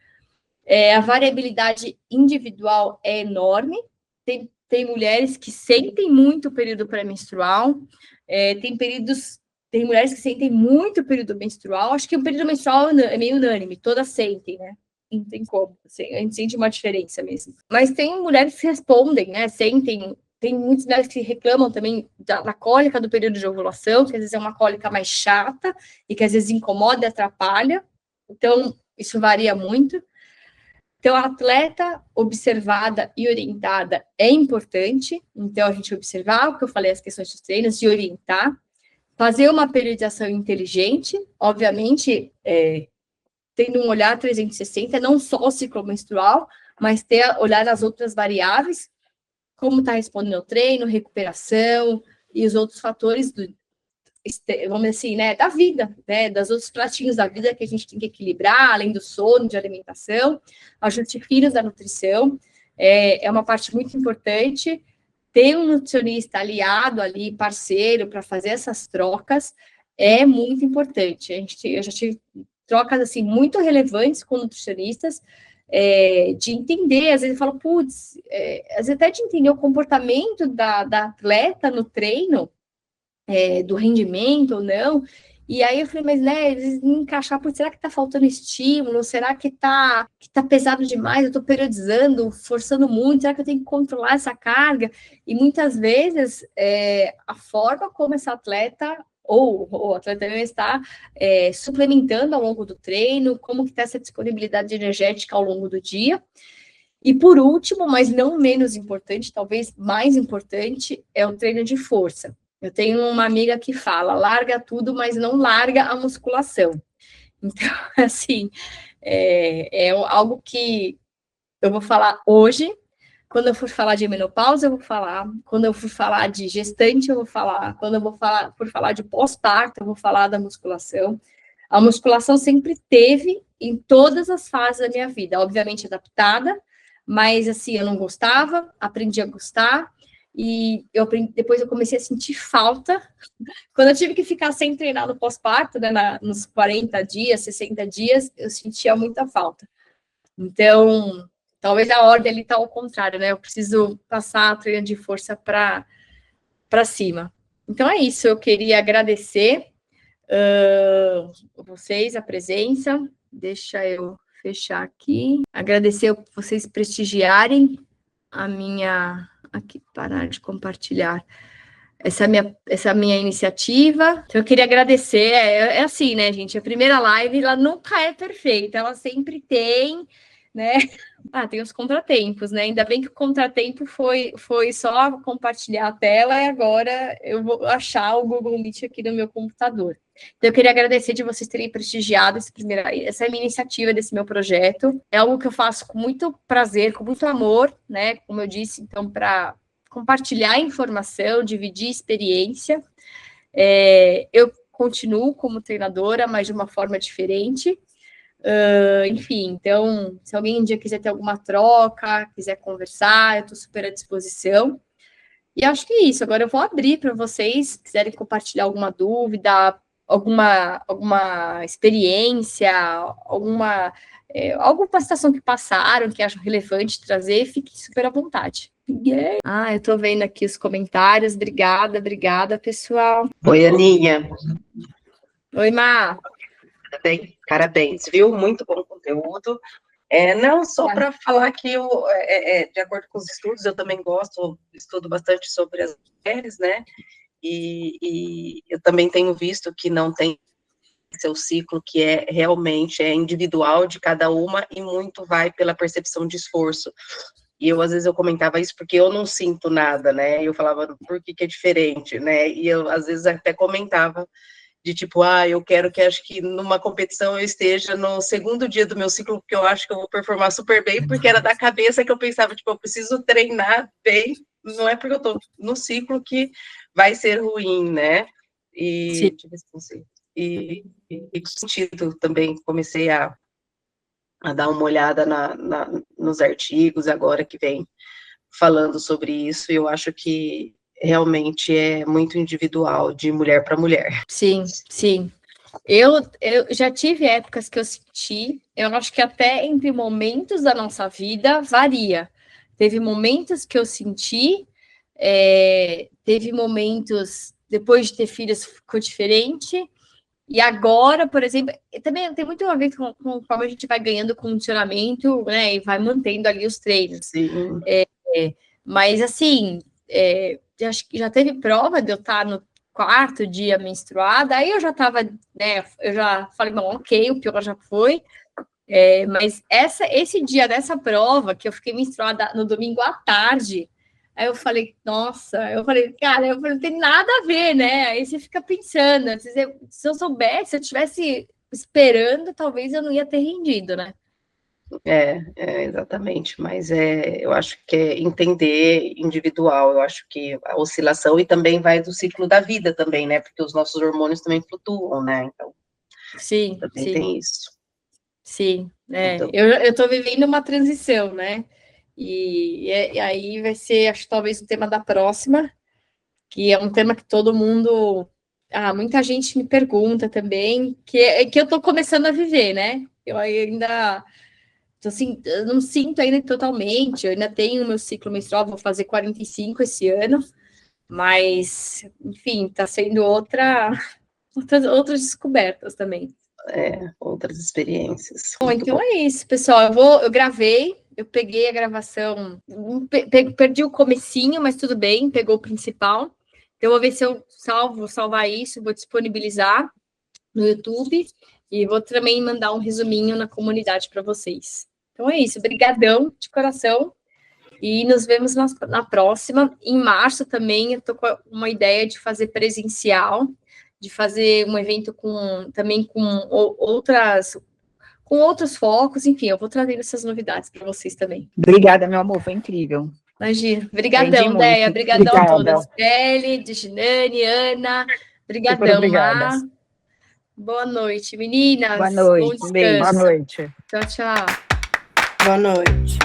[SPEAKER 1] A variabilidade individual é enorme, tem mulheres que sentem muito o período pré-menstrual, tem mulheres que sentem muito o período menstrual, acho que o período menstrual é meio unânime, todas sentem, né? Não tem como, assim, a gente sente uma diferença mesmo. Mas tem mulheres que respondem, né? Sentem, tem muitas mulheres que reclamam também da cólica do período de ovulação, que às vezes é uma cólica mais chata e que às vezes incomoda e atrapalha. Então, isso varia muito. Então, a atleta observada e orientada é importante. Então, a gente observar o que eu falei, as questões dos treinos, e orientar. Fazer uma periodização inteligente, obviamente, tendo um olhar 360, não só o ciclo menstrual, mas olhar nas outras variáveis, como está respondendo ao treino, recuperação e os outros fatores vamos dizer assim, né, da vida, né, das outros pratinhos da vida que a gente tem que equilibrar, além do sono, de alimentação, ajuste finos da nutrição, é uma parte muito importante. Ter um nutricionista aliado ali, parceiro, para fazer essas trocas, é muito importante. Eu já tive trocas, assim, muito relevantes com nutricionistas, de entender, às vezes eu falo, putz, às vezes até de entender o comportamento da atleta no treino, do rendimento ou não, e aí eu falei, mas né, eles me encaixar, será que tá faltando estímulo? Será que tá pesado demais? Eu tô periodizando, forçando muito, será que eu tenho que controlar essa carga? E muitas vezes a forma como essa atleta ou o atleta está suplementando ao longo do treino, como que está essa disponibilidade energética ao longo do dia. E por último, mas não menos importante, talvez mais importante, é o treino de força. Eu tenho uma amiga que fala, larga tudo, mas não larga a musculação. Então, assim, é algo que eu vou falar hoje. Quando eu for falar de menopausa, eu vou falar. Quando eu for falar de gestante, eu vou falar. Quando eu for falar de pós-parto, eu vou falar da musculação. A musculação sempre teve em todas as fases da minha vida, obviamente adaptada, mas assim, eu não gostava, aprendi a gostar, e depois eu comecei a sentir falta. Quando eu tive que ficar sem treinar no pós-parto, né, nos 40 dias, 60 dias, eu sentia muita falta. Então, talvez a ordem ali está ao contrário, né? Eu preciso passar a treino de força para cima. Então é isso, eu queria agradecer vocês, a presença. Deixa eu fechar aqui. Agradecer vocês prestigiarem a minha... Aqui, parar de compartilhar essa minha iniciativa. Então, eu queria agradecer. É assim, né, gente? A primeira live, ela nunca é perfeita. Ela sempre tem, né? Tem os contratempos, né? Ainda bem que o contratempo foi só compartilhar a tela e agora eu vou achar o Google Meet aqui no meu computador. Então, eu queria agradecer de vocês terem prestigiado essa minha iniciativa desse meu projeto. É algo que eu faço com muito prazer, com muito amor, né? Como eu disse, então, para compartilhar informação, dividir experiência. Eu continuo como treinadora, mas de uma forma diferente. Enfim, então, se alguém um dia quiser ter alguma troca, quiser conversar, eu estou super à disposição. E acho que é isso. Agora eu vou abrir para vocês, se quiserem compartilhar alguma dúvida, alguma experiência, alguma situação que passaram, que acham relevante trazer, fiquem super à vontade. Eu estou vendo aqui os comentários. Obrigada, pessoal.
[SPEAKER 2] Oi, Aninha.
[SPEAKER 1] Oi, Má.
[SPEAKER 2] Parabéns, viu? Muito bom conteúdo. Não só para falar que de acordo com os estudos, eu também estudo bastante sobre as mulheres, né? E eu também tenho visto que não tem seu ciclo, que realmente individual de cada uma e muito vai pela percepção de esforço. E às vezes eu comentava isso porque eu não sinto nada, né? E eu falava, por que é diferente, né? E eu, às vezes, até comentava de tipo, eu quero que, acho que numa competição eu esteja no segundo dia do meu ciclo, porque eu acho que eu vou performar super bem, porque era da cabeça que eu pensava, tipo, eu preciso treinar bem, não é porque eu tô no ciclo que vai ser ruim, né? E, deixa eu ver se consigo. E sentido também, comecei a dar uma olhada nos artigos agora que vem falando sobre isso, e eu acho que realmente é muito individual, de mulher para mulher.
[SPEAKER 1] Sim, sim. Eu já tive épocas que eu senti, eu acho que até entre momentos da nossa vida varia. Teve momentos que eu senti, teve momentos, depois de ter filhos, ficou diferente. E agora, por exemplo, também tem muito a ver com como a gente vai ganhando condicionamento, né, e vai mantendo ali os treinos.
[SPEAKER 2] Sim.
[SPEAKER 1] Mas, assim, acho que já teve prova de eu estar no quarto dia menstruada, aí eu já estava, né, eu já falei, bom, ok, o pior já foi, mas esse dia dessa prova, que eu fiquei menstruada no domingo à tarde, aí eu falei, nossa, cara, não tem nada a ver, né? Aí você fica pensando, se eu soubesse, se eu estivesse esperando, talvez eu não ia ter rendido, né?
[SPEAKER 2] Exatamente, mas eu acho que é entender individual, eu acho que a oscilação, e também vai do ciclo da vida também, né, porque os nossos hormônios também flutuam, né, então
[SPEAKER 1] Sim,
[SPEAKER 2] também
[SPEAKER 1] sim.
[SPEAKER 2] tem isso.
[SPEAKER 1] Sim,
[SPEAKER 2] Então,
[SPEAKER 1] eu estou vivendo uma transição, né? E aí vai ser, acho que talvez o tema da próxima, que é um tema que todo mundo, muita gente me pergunta também, que eu estou começando a viver, né? Eu ainda eu não sinto ainda totalmente, eu ainda tenho o meu ciclo menstrual, vou fazer 45 esse ano, mas, enfim, está sendo outras descobertas também.
[SPEAKER 2] outras experiências.
[SPEAKER 1] Bom,
[SPEAKER 2] Muito
[SPEAKER 1] então
[SPEAKER 2] bom.
[SPEAKER 1] é isso, pessoal. Eu gravei, eu peguei a gravação, perdi o comecinho, mas tudo bem, pegou o principal. Então, eu vou ver se eu vou salvar isso, vou disponibilizar no YouTube e vou também mandar um resuminho na comunidade para vocês. Então é isso, brigadão de coração, e nos vemos na próxima. Em março também eu tô com uma ideia de fazer presencial, de fazer um evento também com outros focos, enfim, eu vou trazendo essas novidades para vocês também.
[SPEAKER 3] Obrigada, meu amor, foi incrível.
[SPEAKER 1] Imagina. Obrigadão, Déia. Obrigadão a todas. Beli, Diginane, Ana. Obrigadão, Mar. Boa noite, meninas.
[SPEAKER 3] Boa noite.
[SPEAKER 1] Bom
[SPEAKER 3] Beijo.
[SPEAKER 1] descanso.
[SPEAKER 3] Boa noite.
[SPEAKER 1] Tchau, tchau.
[SPEAKER 4] Boa noite.